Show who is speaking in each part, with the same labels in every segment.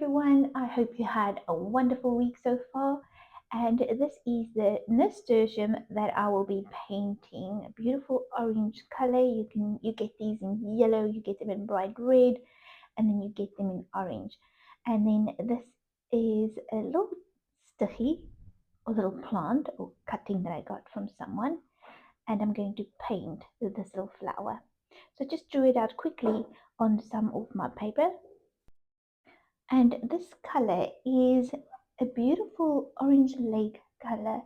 Speaker 1: everyone, I hope you had a wonderful week so far. And this is the Nasturtium that I will be painting. A beautiful orange color. You get these in yellow, you get them in bright red, and then you get them in orange. And then this is a little sticky, a little plant or cutting that I got from someone. And I'm going to paint this little flower. So just drew it out quickly on some of my paper. And this color is a beautiful orange lake color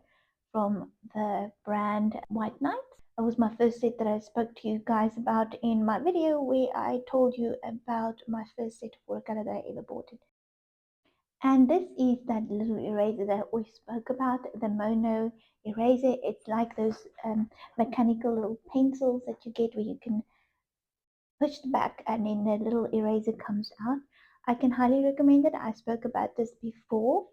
Speaker 1: from the brand White Knights. It was my first set that I spoke to you guys about in my video where I told you about my first set of watercolor that I ever bought. And this is that little eraser that I always spoke about, the mono eraser. It's like those mechanical little pencils that you get where you can push the back and then the little eraser comes out. I can highly recommend it. I spoke about this before.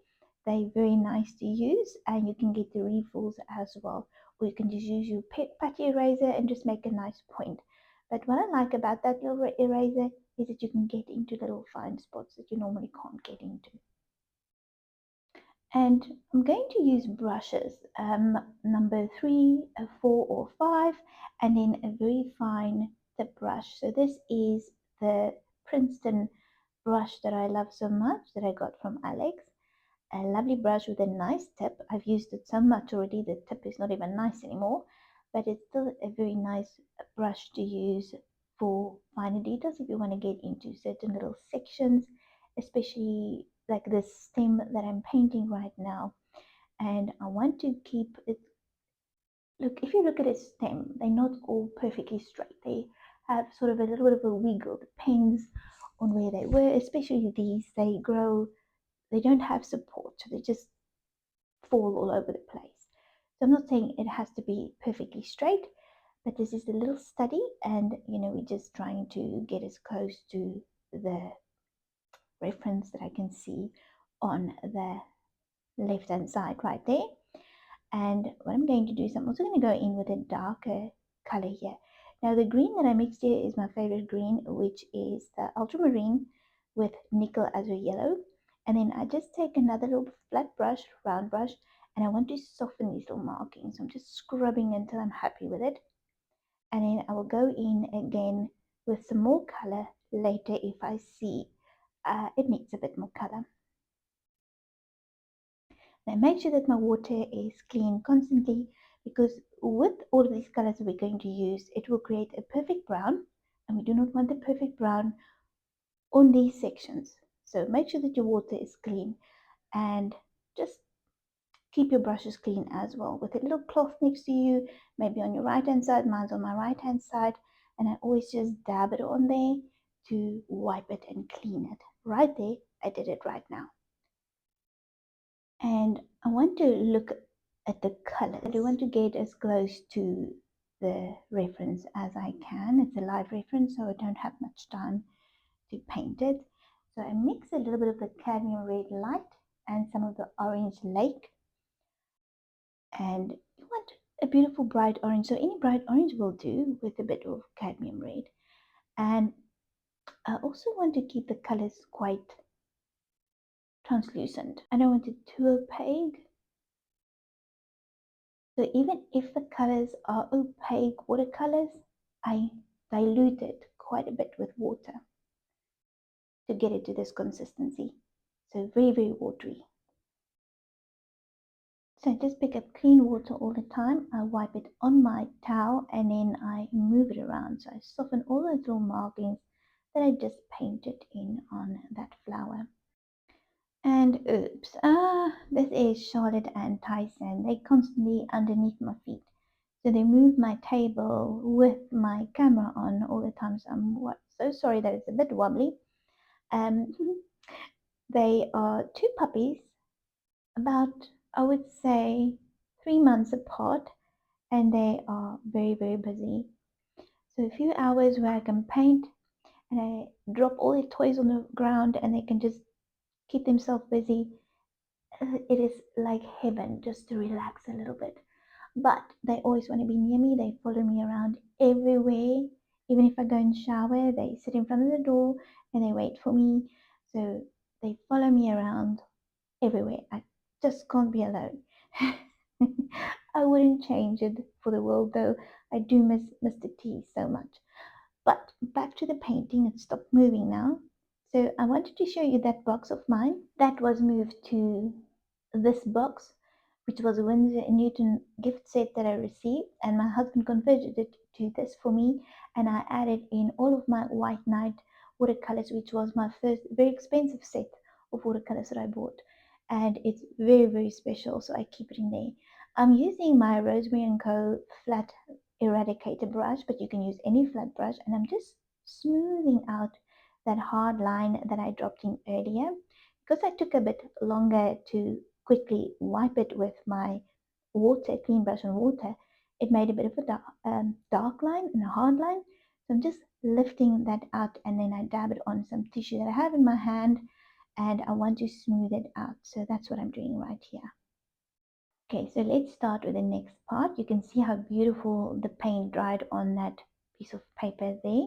Speaker 1: They're very nice to use and you can get the refills as well. Or you can just use your putty eraser and just make a nice point. But what I like about that little eraser is that you can get into little fine spots that you normally can't get into. And I'm going to use brushes, number 3, 4 or 5, and then a very fine tip brush. So this is the Princeton brush that I love so much that I got from Alex. A lovely brush with a nice tip. I've used it so much already, the tip is not even nice anymore, but it's still a very nice brush to use for finer details if you want to get into certain little sections, especially like this stem that I'm painting right now. And I want to keep it, look, if you look at a stem, they're not all perfectly straight. They have sort of a little bit of a wiggle, depends on where they were, especially these, they grow, they don't have support, so they just fall all over the place. So I'm not saying it has to be perfectly straight, but this is a little study, and we're just trying to get as close to the reference that I can see on the left hand side right there. And what I'm going to do is I'm also going to go in with a darker color here. Now the green that I mixed here is my favorite green, which is the ultramarine with nickel as a yellow. And then I just take another little flat brush, round brush, and I want to soften these little markings. So I'm just scrubbing until I'm happy with it. And then I will go in again with some more color later if I see it needs a bit more color. Now make sure that my water is clean constantly, because with all of these colors that we're going to use, it will create a perfect brown, and we do not want the perfect brown on these sections. So make sure that your water is clean, and just keep your brushes clean as well, with a little cloth next to you, maybe on your right hand side. Mine's on my right hand side, and I always just dab it on there to wipe it and clean it. Right there, I did it right now. And I want to look at the colors. I do want to get as close to the reference as I can. It's a live reference, so I don't have much time to paint it. So I mix a little bit of the cadmium red light and some of the orange lake. And you want a beautiful bright orange, so any bright orange will do with a bit of cadmium red. And I also want to keep the colors quite translucent. I don't want it too opaque. So even if the colors are opaque watercolors, I dilute it quite a bit with water to get it to this consistency. So very, very watery. So I just pick up clean water all the time. I wipe it on my towel and then I move it around. So I soften all those little markings that I just painted in on that flower. And oops, this is Charlotte and Tyson. They're constantly underneath my feet. So they move my table with my camera on all the time. So I'm so sorry that it's a bit wobbly. They are 2 puppies, about, I would say, 3 months apart, and they are very, very busy. So a few hours where I can paint and I drop all their toys on the ground and they can just keep themselves busy. It is like heaven just to relax a little bit. But they always want to be near me. They follow me around everywhere. Even if I go and shower, they sit in front of the door and they wait for me. So They follow me around everywhere. I just can't be alone. I wouldn't change it for the world, though. I do miss Mr. T so much. But back to the painting, it stopped moving now. So I wanted to show you that box of mine that was moved to this box, which was a Winsor & Newton gift set that I received, and my husband converted it to this for me, and I added in all of my White Night watercolors, which was my first very expensive set of watercolors that I bought, and it's very, very special, so I keep it in there. I'm using my Rosemary & Co. flat eradicator brush, but you can use any flat brush, and I'm just smoothing out that hard line that I dropped in earlier. Because I took a bit longer to quickly wipe it with my water, clean brush and water, it made a bit of a dark line and a hard line. So I'm just lifting that out, and then I dab it on some tissue that I have in my hand, and I want to smooth it out. So that's what I'm doing right here. Okay, so let's start with the next part. You can see how beautiful the paint dried on that piece of paper there.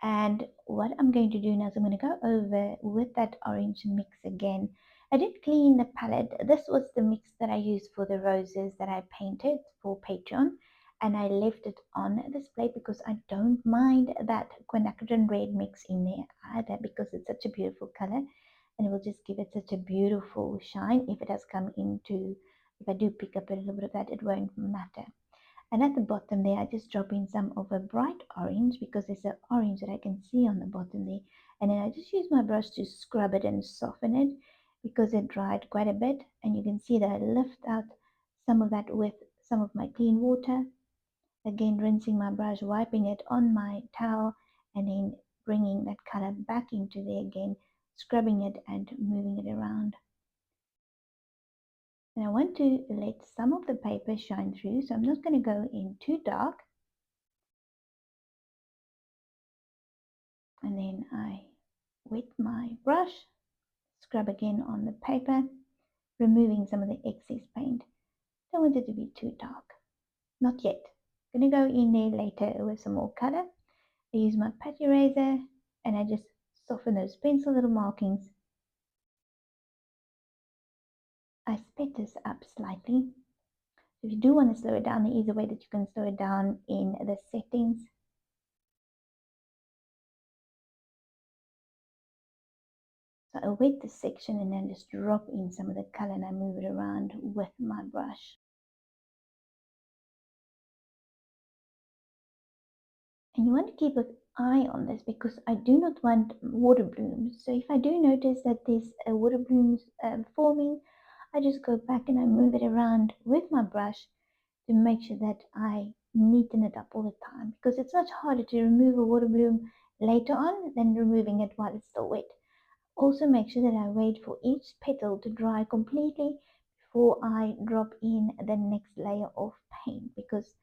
Speaker 1: And what I'm going to do now is I'm going to go over with that orange mix again. I did clean the palette. This was the mix that I used for the roses that I painted for Patreon. And I left it on this plate because I don't mind that quinacridone red mix in there either, because it's such a beautiful color. And it will just give it such a beautiful shine. If it has come into, if I do pick up a little bit of that, it won't matter. And at the bottom there, I just drop in some of a bright orange, because there's an orange that I can see on the bottom there. And then I just use my brush to scrub it and soften it, because it dried quite a bit. And you can see that I lift out some of that with some of my clean water. Again, rinsing my brush, wiping it on my towel, and then bringing that color back into there again, scrubbing it and moving it around. And I want to let some of the paper shine through, so I'm not going to go in too dark. And then I wet my brush, scrub again on the paper, removing some of the excess paint. Don't want it to be too dark. Not yet. I'm going to go in there later with some more color. I use my pat eraser and I just soften those pencil little markings. I sped this up slightly. If you do want to slow it down, there is a way that you can slow it down in the settings. So I wet this section and then just drop in some of the color, and I move it around with my brush. And you want to keep an eye on this, because I do not want water blooms. So if I do notice that there's a water blooms forming, I just go back and I move it around with my brush to make sure that I neaten it up all the time, because it's much harder to remove a water bloom later on than removing it while it's still wet. Also make sure that I wait for each petal to dry completely before I drop in the next layer of paint, because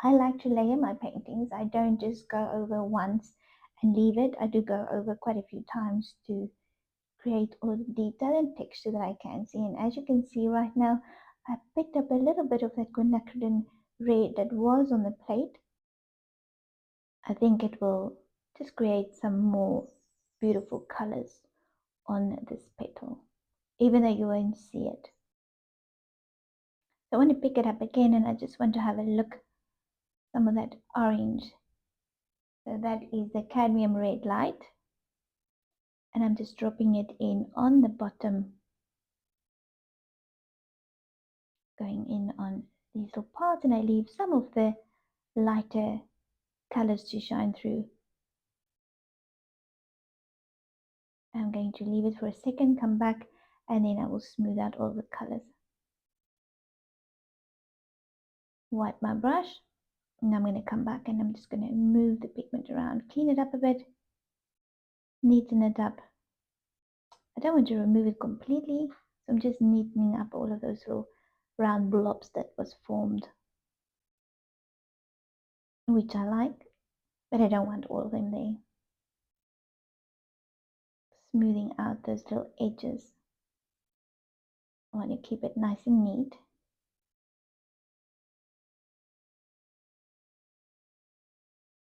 Speaker 1: I like to layer my paintings. I don't just go over once and leave it. I do go over quite a few times to create all the detail and texture that I can see. And as you can see right now, I picked up a little bit of that quinacridone red that was on the plate. I think it will just create some more beautiful colors on this petal, even though you won't see it. So I want to pick it up again, and I just want to have a look some of that orange. So that is the cadmium red light, and I'm just dropping it in on the bottom, going in on these little parts, and I leave some of the lighter colors to shine through. I'm going to leave it for a second, come back, and then I will smooth out all the colors. Wipe my brush, and I'm going to come back and I'm just going to move the pigment around, clean it up a bit, neaten it up. I don't want to remove it completely, so I'm just neatening up all of those little round blobs that was formed, which I like, but I don't want all of them there. Smoothing out those little edges. I want to keep it nice and neat.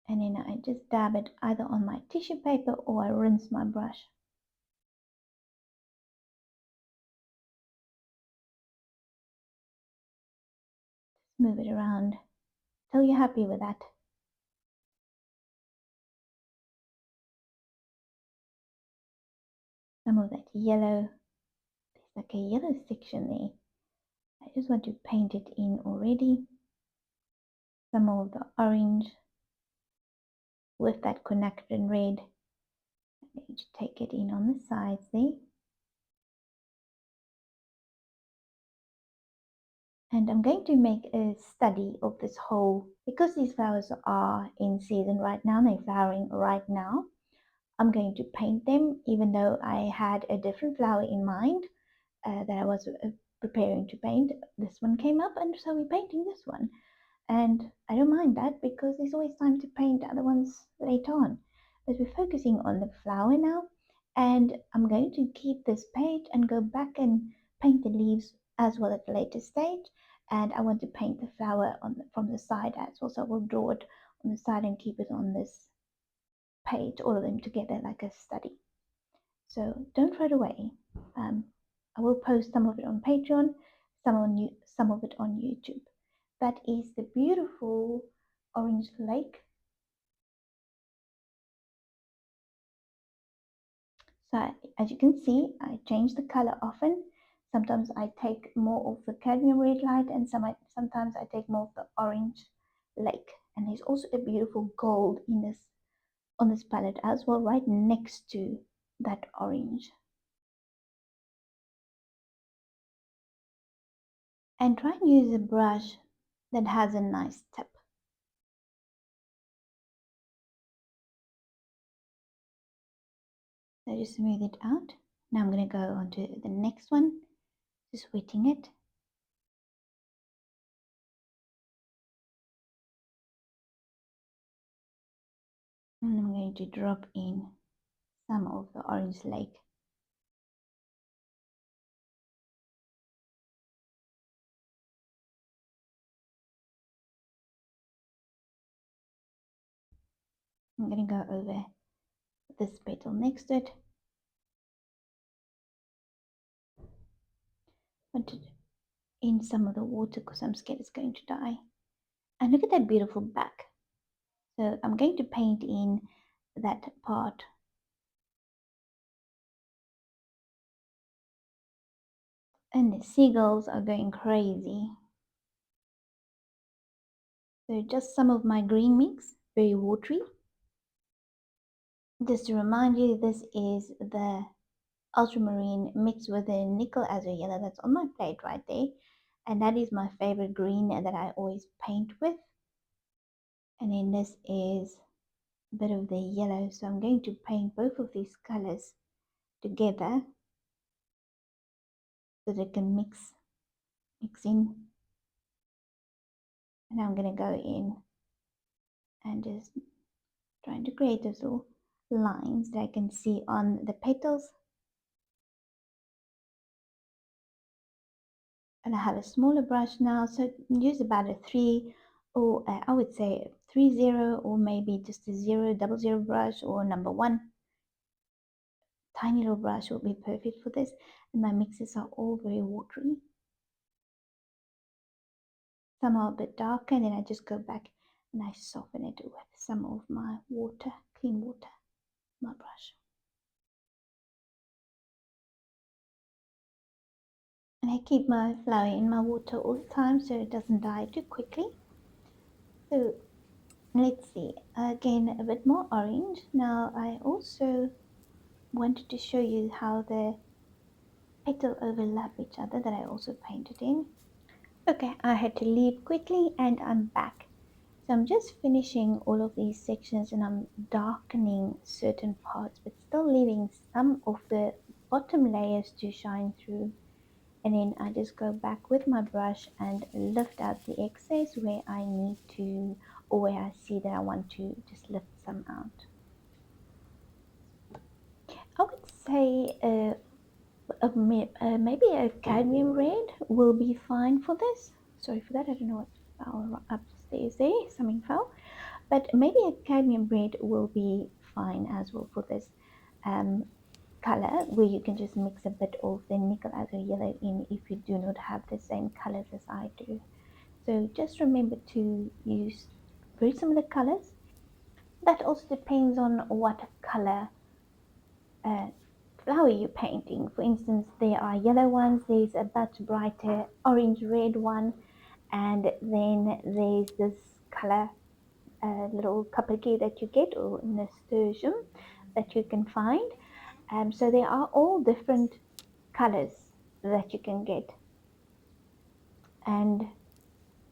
Speaker 1: And then I just dab it either on my tissue paper or I rinse my brush. move it around till you're happy with that. Some of that yellow, there's like a yellow section there. I just want to paint it in already. Some of the orange with that connected red. I'm going to take it in on the sides there. And I'm going to make a study of this whole, because these flowers are in season right now, they're flowering right now. I'm going to paint them, even though I had a different flower in mind that I was preparing to paint. This one came up, and so we're painting this one. And I don't mind that because there's always time to paint other ones later on. But we're focusing on the flower now, and I'm going to keep this page and go back and paint the leaves as well at a later stage. And I want to paint the flower on from the side as well, so I will draw it on the side and keep it on this page, all of them together like a study. So don't throw it away. I will post some of it on Patreon, some of it on YouTube. That is the beautiful orange lake. So as you can see, I change the color often. Sometimes I take more of the cadmium red light, and sometimes I take more of the orange lake. And there's also a beautiful gold in this on this palette as well, right next to that orange. And try and use a brush that has a nice tip. So just smooth it out. Now I'm going to go on to the next one, just wetting it. And I'm going to drop in some of the orange lake. I'm going to go over this petal next to it. Put it in some of the water because I'm scared it's going to die. And look at that beautiful back. So I'm going to paint in that part. And the seagulls are going crazy. So just some of my green mix, very watery. Just to remind you, this is the ultramarine mixed with the nickel azure yellow that's on my plate right there. And that is my favorite green that I always paint with. And then this is a bit of the yellow. So I'm going to paint both of these colors together so they can mix in. And I'm going to go in and just trying to create those little lines that I can see on the petals. And I have a smaller brush now, so use about a 3, or I would say 3-0, or maybe just a 000 brush, or number 1. Tiny little brush will be perfect for this. And my mixes are all very watery. Some are a bit darker, and then I just go back and I soften it with some of my water, clean water, my brush. And I keep my flower in my water all the time so it doesn't die too quickly. So let's see, again a bit more orange. Now I also wanted to show you how the petals overlap each other that I also painted in. Okay, I had to leave quickly and I'm back. So I'm just finishing all of these sections and I'm darkening certain parts but still leaving some of the bottom layers to shine through. And then I just go back with my brush and lift out the excess where I need to, or where I see that I want to just lift some out. I would say maybe a cadmium red will be fine for this. Sorry for that, I don't know what fell upstairs there, something fell. But maybe a cadmium red will be fine as well for this color, where you can just mix a bit of the nickel azure yellow in if you do not have the same colors as I do. So just remember to use very similar colors. That also depends on what color uh, flower you're painting. For instance, there are yellow ones, there's a much brighter orange red one, and then there's this color little Kappertjie that you get, or Nasturtium that you can find. So there are all different colors that you can get. And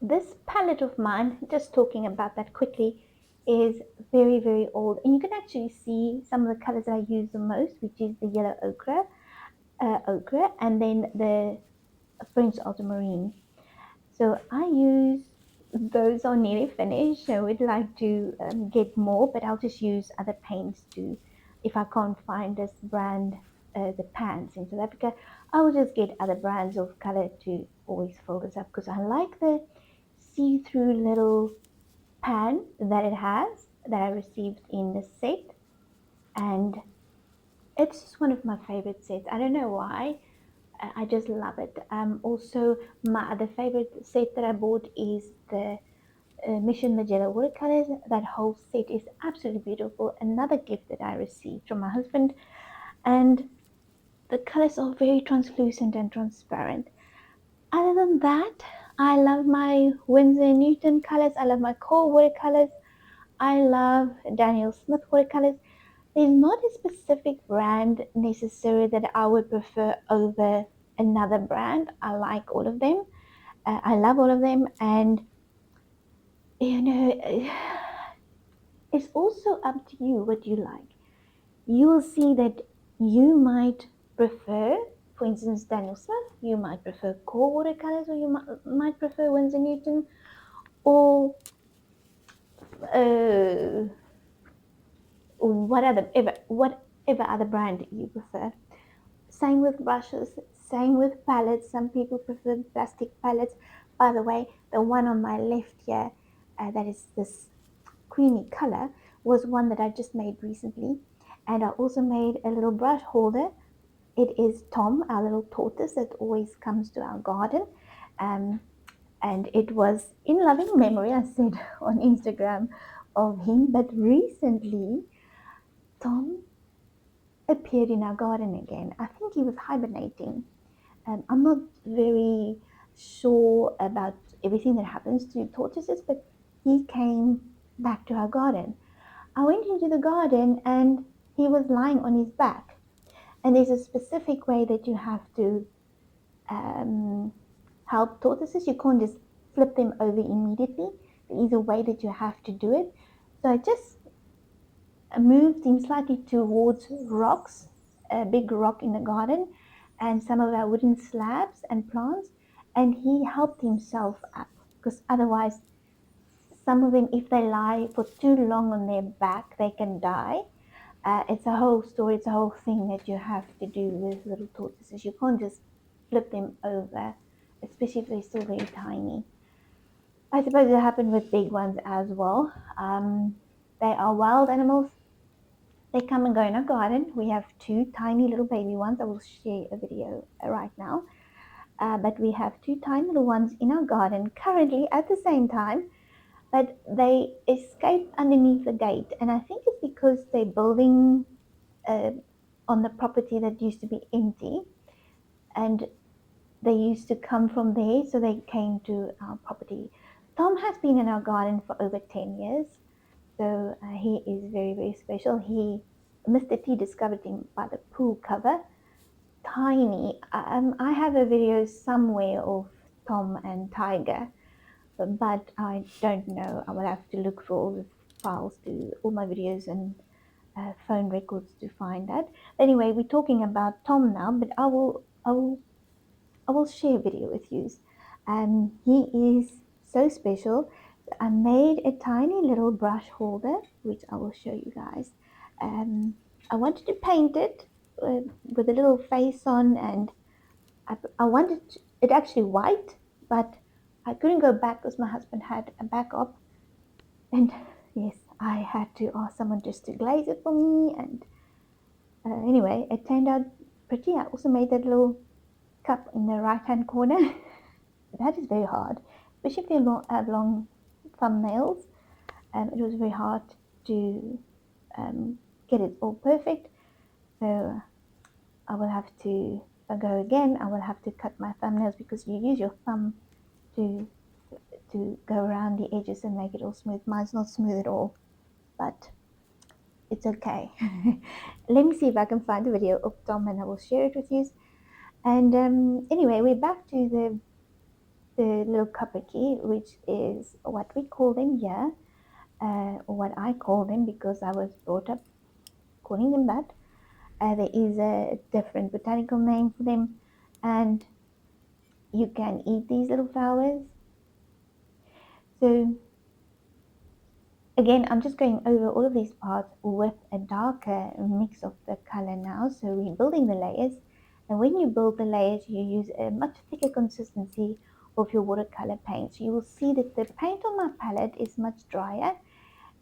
Speaker 1: this palette of mine, just talking about that quickly, is very, very old. And you can actually see some of the colors I use the most, which is the yellow ochre, and then the French ultramarine. So I use those are nearly finished. I would like to get more, but I'll just use other paints to, if I can't find this brand, the pans in South Africa, I will just get other brands of color to always fill this up, because I like the see-through little pan that it has that I received in the set, and it's just one of my favorite sets. I don't know why. I just love it. Also, my other favorite set that I bought is the Mission Magella watercolors. That whole set is absolutely beautiful. Another gift that I received from my husband, and the colors are very translucent and transparent. Other than that, I love my Winsor and Newton colors. I love my Kohl watercolors. I love Daniel Smith watercolors. There's not a specific brand necessarily that I would prefer over another brand. I like all of them. I love all of them, and you know, it's also up to you what you like. You will see that you might prefer, for instance, Daniel Smith. You might prefer Core watercolors, or you might prefer Winsor Newton, or uh, whatever other brand you prefer. Same with brushes, same with palettes. Some people prefer plastic palettes. By the way, the one on my left here, that is this creamy color, was one that I just made recently. And I also made a little brush holder. It is Tom, our little tortoise that always comes to our garden. Um, and it was in loving memory, I said on Instagram, of him. But recently, Tom appeared in our garden again. I think he was hibernating. I'm not very sure about everything that happens to tortoises, but he came back to our garden. I went into the garden and he was lying on his back. And there's a specific way that you have to um, help tortoises. You can't just flip them over immediately. There is a way that you have to do it. So I just moved him slightly towards rocks, a big rock in the garden, and some of our wooden slabs and plants, and he helped himself up, because otherwise, some of them, if they lie for too long on their back, they can die. It's a whole story, it's a whole thing that you have to do with little tortoises. You can't just flip them over, especially if they're still very tiny. I suppose it happened with big ones as well. They are wild animals. They come and go in our garden. We have two tiny little baby ones. I will share a video right now. But we have two tiny little ones in our garden currently at the same time. But they escaped underneath the gate. And I think it's because they're building uh, on the property that used to be empty. And they used to come from there. So they came to our property. Tom has been in our garden for over 10 years. So he is very, very special. Mr. T discovered him by the pool cover. Tiny. I have a video somewhere of Tom and Tiger, but I don't know. I will have to look for all the files to all my videos and phone records to find that. Anyway, we're talking about Tom now, but I will share a video with you. He is so special. I made a tiny little brush holder, which I will show you guys. I wanted to paint it with a little face on, and I wanted it actually white, but I couldn't go back because my husband had a backup. And yes, I had to ask someone just to glaze it for me. And anyway, it turned out pretty. I also made that little cup in the right hand corner. That is very hard. especially if you have long thumbnails. It was very hard to get it all perfect. So I will have to, if I go again, I will have to cut my thumbnails because you use your thumb to go around the edges and make it all smooth. Mine's not smooth at all, but it's okay. Let me see if I can find the video of Tom and I will share it with you. And anyway, we're back to the little Kappertjie, which is what we call them here, or what I call them because I was brought up calling them that. There is a different botanical name for them, and you can eat these little flowers. So again, I'm just going over all of these parts with a darker mix of the color now. So we're building the layers, and when you build the layers, you use a much thicker consistency of your watercolor paint. So you will see that the paint on my palette is much drier,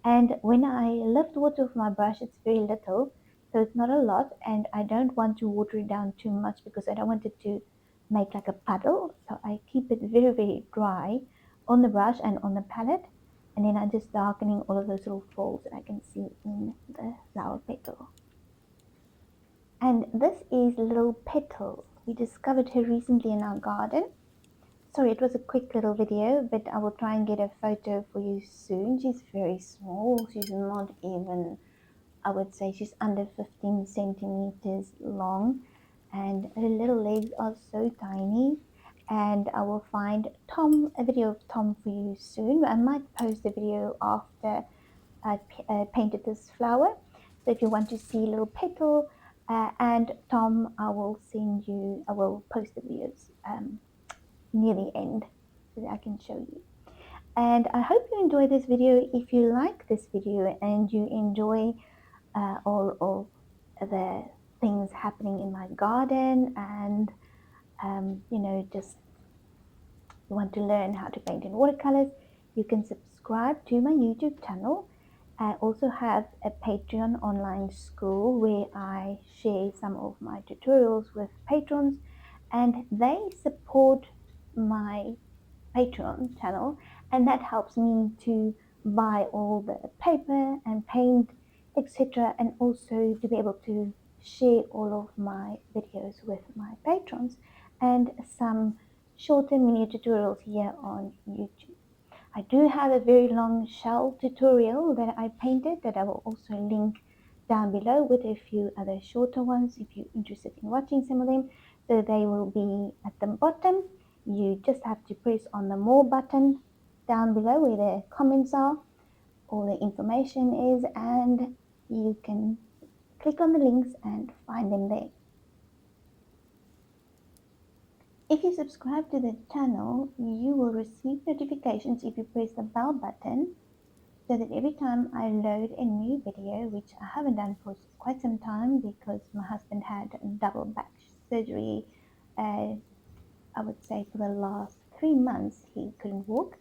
Speaker 1: and when I lift water with my brush, it's very little, so it's not a lot, and I don't want to water it down too much because I don't want it to make like a puddle. So I keep it very, very dry on the brush and on the palette, and then I'm just darkening all of those little folds that I can see in the flower petal. And this is Little Petal. We discovered her recently in our garden. Sorry, it was a quick little video, but I will try and get a photo for you soon. She's very small. She's not even, I would say she's under 15 centimeters long, and her little legs are so tiny. And I will find a video of Tom for you soon. I might post a video after I painted this flower. So if you want to see Little Petal and Tom, I will post the videos near the end so that I can show you. And I hope you enjoy this video. If you like this video and you enjoy all of the things happening in my garden, and just you want to learn how to paint in watercolors, you can subscribe to my YouTube channel. I also have a Patreon online school where I share some of my tutorials with patrons, and they support my Patreon channel, and that helps me to buy all the paper and paint, etc., and also to be able to share all of my videos with my patrons and some shorter mini tutorials here on YouTube. I do have a very long shell tutorial that I painted that I will also link down below with a few other shorter ones if you're interested in watching some of them. So they will be at the bottom. You just have to press on the more button down below where the comments are, all the information is, and you can click on the links and find them there. If you subscribe to the channel, you will receive notifications if you press the bell button, so that every time I load a new video, which I haven't done for quite some time because my husband had double back surgery, I would say for the last 3 months he couldn't walk,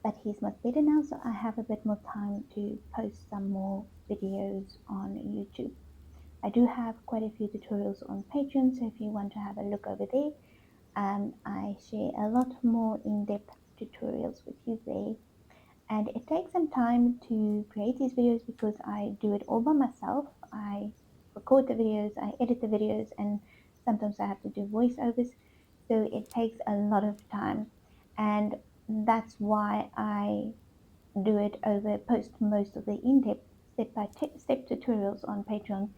Speaker 1: but he's much better now, so I have a bit more time to post some more videos on YouTube. I do have quite a few tutorials on Patreon, so if you want to have a look over there, I share a lot more in-depth tutorials with you there. And it takes some time to create these videos because I do it all by myself. I record the videos, I edit the videos, and sometimes I have to do voiceovers. So it takes a lot of time, and that's why I do it over post most of the in-depth step-by-step tutorials on Patreon.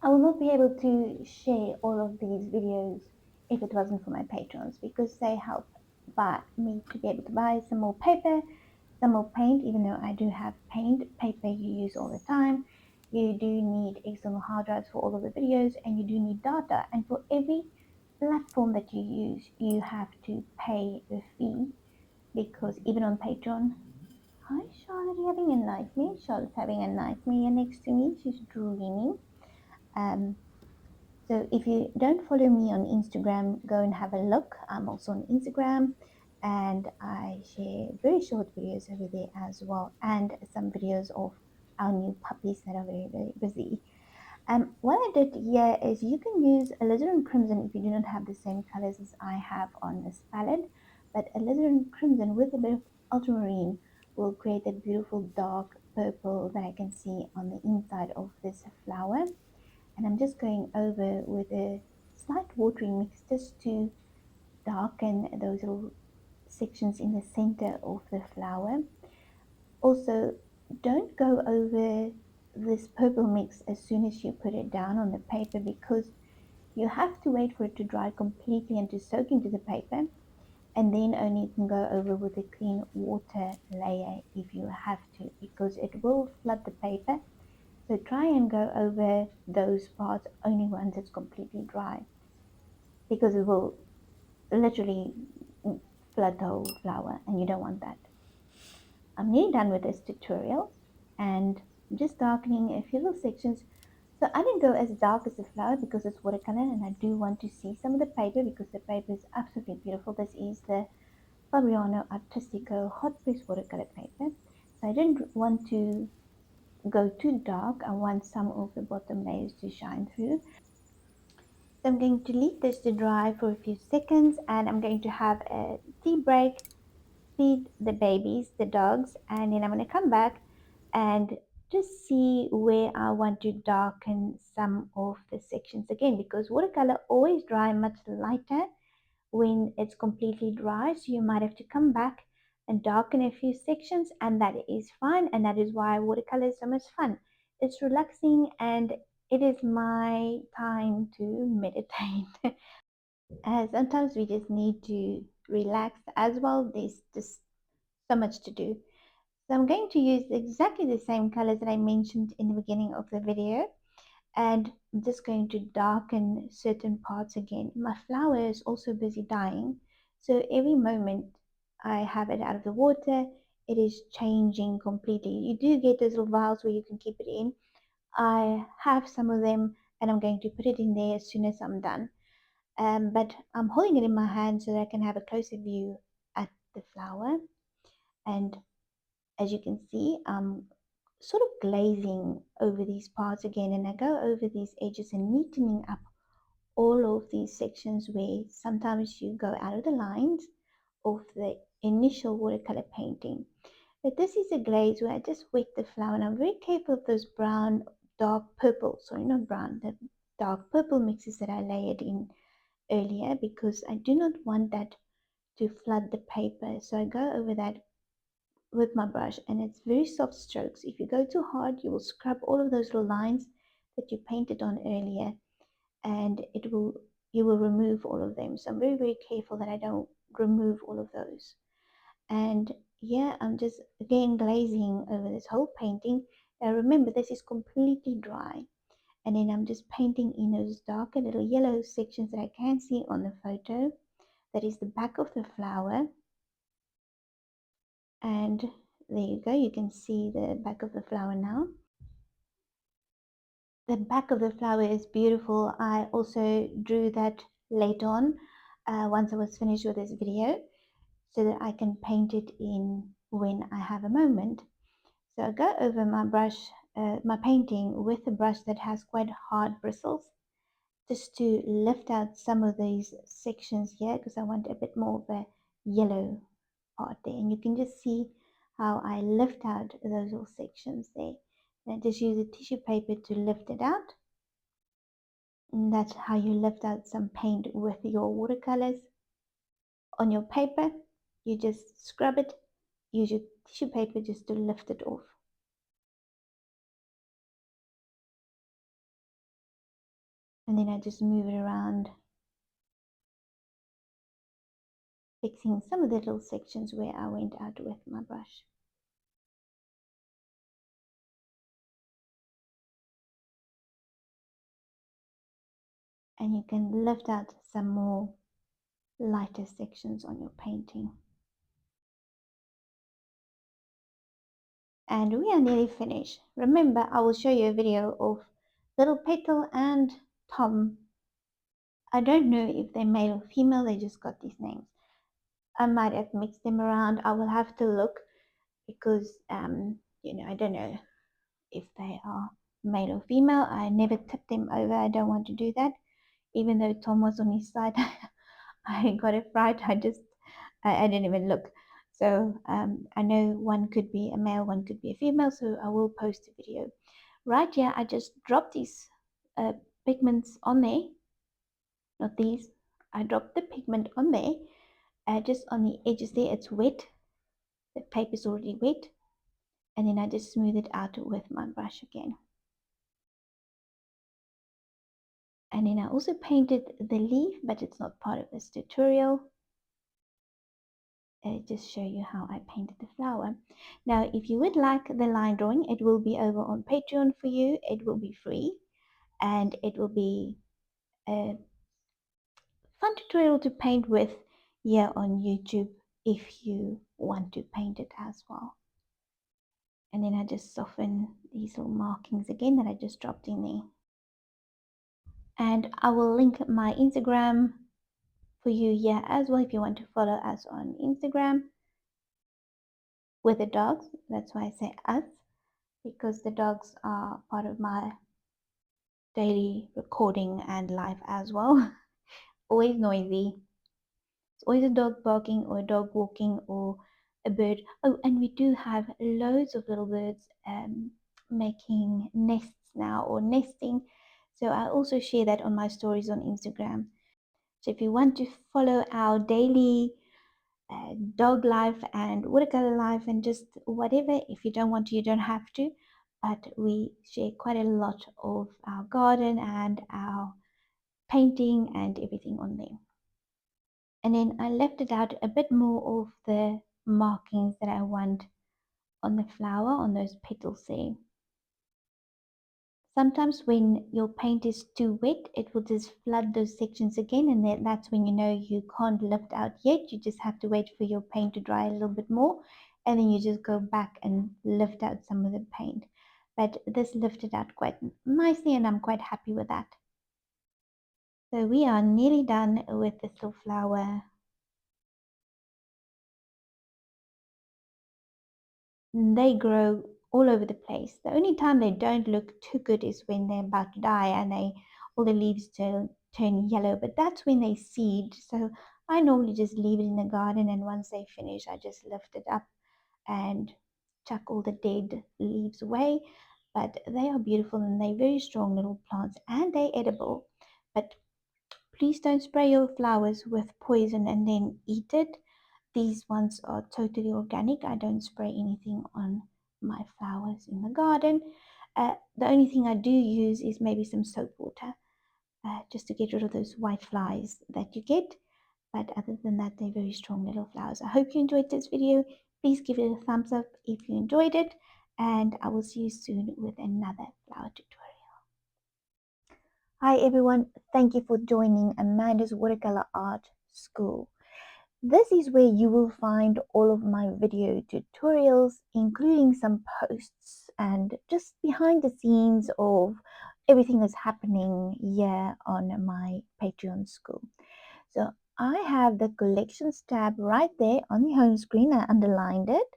Speaker 1: I will not be able to share all of these videos if it wasn't for my patrons, because they help me to be able to buy some more paper, some more paint. Even though I do have paper you use all the time, you do need external hard drives for all of the videos, and you do need data. And for every platform that you use, you have to pay a fee, because even on Patreon. Hi Charlotte, are you having a nightmare? Charlotte's having a nightmare next to me. She's dreaming. Um, so if you don't follow me on Instagram, go and have a look. I'm also on Instagram, and I share very short videos over there as well, and some videos of our new puppies that are very, very busy. What I did here is you can use alizarin crimson if you do not have the same colors as I have on this palette, but alizarin crimson with a bit of ultramarine will create a beautiful dark purple that I can see on the inside of this flower. And I'm just going over with a slight watering mix just to darken those little sections in the center of the flower. Also, don't go over this purple mix as soon as you put it down on the paper, because you have to wait for it to dry completely and to soak into the paper, and then only you can go over with a clean water layer if you have to, because it will flood the paper. So try and go over those parts only once it's completely dry, because it will literally flood the whole flower and you don't want that. I'm nearly done with this tutorial, and I'm just darkening a few little sections. So I didn't go as dark as the flower because it's watercolor, and I do want to see some of the paper because the paper is absolutely beautiful. This is the Fabriano Artistico hot press watercolor paper. So I didn't want to go too dark. I want some of the bottom layers to shine through. So I'm going to leave this to dry for a few seconds, and I'm going to have a tea break, feed the babies, the dogs, and then I'm going to come back and just see where I want to darken some of the sections again, because watercolor always dry much lighter when it's completely dry. So you might have to come back and darken a few sections, and that is fine. And that is why watercolor is so much fun. It's relaxing and it is my time to meditate. Sometimes we just need to relax as well. There's just so much to do. So I'm going to use exactly the same colors that I mentioned in the beginning of the video, and I'm just going to darken certain parts again. My flower is also busy dying, so every moment I have it out of the water, it is changing completely. You do get those little vials where you can keep it in. I have some of them, and I'm going to put it in there as soon as I'm done. But I'm holding it in my hand so that I can have a closer view at the flower. And as you can see, I'm sort of glazing over these parts again, and I go over these edges and neatening up all of these sections where sometimes you go out of the lines of the initial watercolor painting. But this is a glaze where I just wet the flower, and I'm very careful of those brown, dark purple, sorry, not brown, the dark purple mixes that I layered in earlier, because I do not want that to flood the paper. So I go over that with my brush, and it's very soft strokes. If you go too hard, you will scrub all of those little lines that you painted on earlier, and you will remove all of them. So I'm very careful that I don't remove all of those. And yeah, I'm just again glazing over this whole painting. Now remember, this is completely dry, and then I'm just painting in those darker little yellow sections that I can see on the photo. That is the back of the flower. And there you go, you can see the back of the flower now. The back of the flower is beautiful. I also drew that later on, once I was finished with this video, so that I can paint it in when I have a moment. So I go over my brush, my painting with a brush that has quite hard bristles, just to lift out some of these sections here, because I want a bit more of a yellow part there. And you can just see how I lift out those little sections there. And I just use a tissue paper to lift it out. And that's how you lift out some paint with your watercolors on your paper. You just scrub it, use your tissue paper just to lift it off. And then I just move it around, fixing some of the little sections where I went out with my brush. And you can lift out some more lighter sections on your painting. And we are nearly finished. Remember, I will show you a video of little Petal and Tom. I don't know if they're male or female, they just got these names. I might have mixed them around. I will have to look, because I don't know if they are male or female. I never tipped them over. I don't want to do that. Even though Tom was on his side, I got it right. I just I didn't even look. So I know one could be a male, one could be a female, so I will post a video. Right here, I just dropped these pigments on there, not these. I dropped the pigment on there, just on the edges there. It's wet, the paper is already wet, and then I just smooth it out with my brush again. And then I also painted the leaf, but it's not part of this tutorial. Just show you how I painted the flower. Now, if you would like the line drawing, it will be over on Patreon for you. It will be free, and it will be a fun tutorial to paint with here on YouTube if you want to paint it as well. And then I just soften these little markings again that I just dropped in there. And I will link my Instagram for you here as well if you want to follow us on Instagram with the dogs. That's why I say us, because the dogs are part of my daily recording and life as well. Always noisy. It's always a dog barking or a dog walking or a bird. Oh, and we do have loads of little birds making nests now or nesting. So I also share that on my stories on Instagram. So if you want to follow our daily dog life and watercolor life and just whatever, if you don't want to, you don't have to. But we share quite a lot of our garden and our painting and everything on there. And then I left it out a bit more of the markings that I want on the flower, on those petals there. Sometimes when your paint is too wet, it will just flood those sections again, and that's when you know you can't lift out yet. You just have to wait for your paint to dry a little bit more, and then you just go back and lift out some of the paint. But this lifted out quite nicely, and I'm quite happy with that. So we are nearly done with this little flower. They grow all over the place. The only time they don't look too good is when they're about to die and all the leaves turn yellow, but that's when they seed. So I normally just leave it in the garden, and once they finish, I just lift it up and chuck all the dead leaves away. But they are beautiful and they're very strong little plants and they're edible. But please don't spray your flowers with poison and then eat it. These ones are totally organic. I don't spray anything on my flowers in the garden. The only thing I do use is maybe some soap water, just to get rid of those white flies that you get. But other than that, they're very strong little flowers. I hope you enjoyed this video. Please give it a thumbs up if you enjoyed it. And I will see you soon with another flower tutorial. Hi everyone, thank you for joining Amanda's Watercolor Art School. This is where you will find all of my video tutorials, including some posts and just behind the scenes of everything that's happening here on my Patreon school. So I have the collections tab right there on the home screen. I underlined it.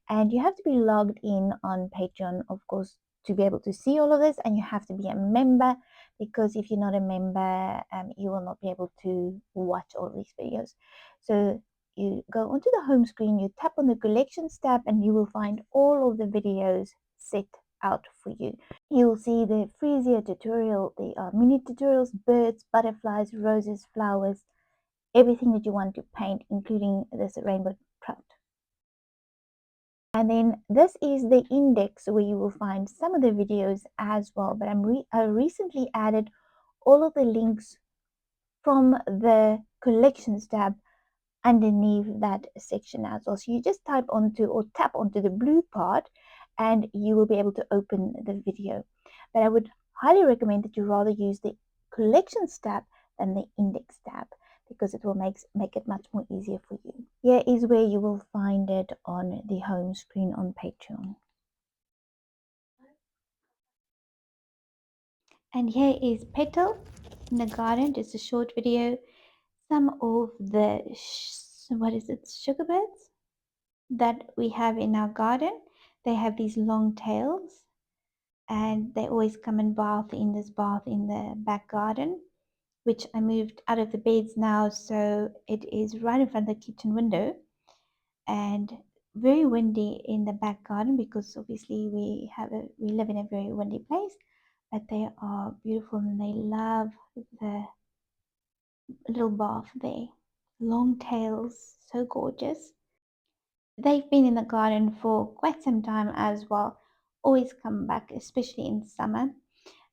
Speaker 1: And you have to be logged in on Patreon, of course, to be able to see all of this. And you have to be a member, because if you're not a member, you will not be able to watch all these videos. So you go onto the home screen, you tap on the collections tab, and you will find all of the videos set out for you. You'll see the freezer tutorial, the mini tutorials, birds, butterflies, roses, flowers, everything that you want to paint, including this rainbow trout. And then this is the index where you will find some of the videos as well. But I recently added all of the links from the collections tab underneath that section as well. So you just type onto or tap onto the blue part and you will be able to open the video. But I would highly recommend that you rather use the collections tab than the index tab, because it will make it much more easier for you. Here is where you will find it on the home screen on Patreon. And here is Petal in the garden, just a short video. Some of the, what is it, sugar birds that we have in our garden. They have these long tails and they always come and bath in this bath in the back garden, which I moved out of the beds now, so it is right in front of the kitchen window, and very windy in the back garden because obviously we live in a very windy place, but they are beautiful and they love the little bath there. Long tails, so gorgeous. They've been in the garden for quite some time as well. Always come back, especially in summer.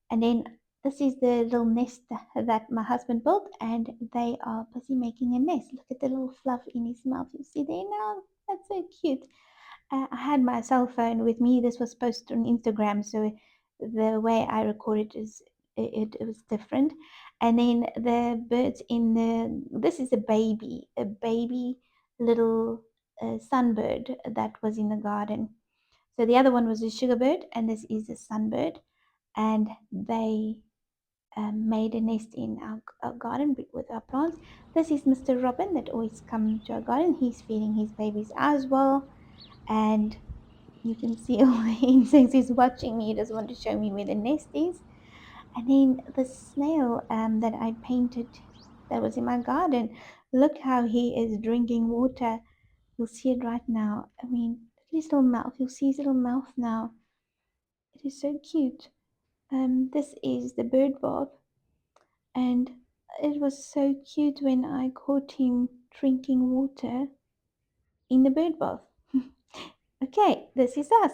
Speaker 1: And then this is the little nest that my husband built, and they are busy making a nest. Look at the little fluff in his mouth. You see there now? That's so cute. I had my cell phone with me. This was posted on Instagram, so the way I recorded is it was different. And then the birds in the this is a baby little sunbird that was in the garden. So the other one was a sugar bird, and this is a sunbird, and they made a nest in our garden with our plants. This is Mr. Robin that always comes to our garden. He's feeding his babies as well, and you can see all the insects. He's watching me. He doesn't want to show me where the nest is. And then the snail that I painted that was in my garden. Look how he is drinking water. You'll see it right now. I mean, his little mouth. You'll see his little mouth now. It is so cute. This is the bird bath, and it was so cute when I caught him drinking water in the bird bath. Okay, this is us.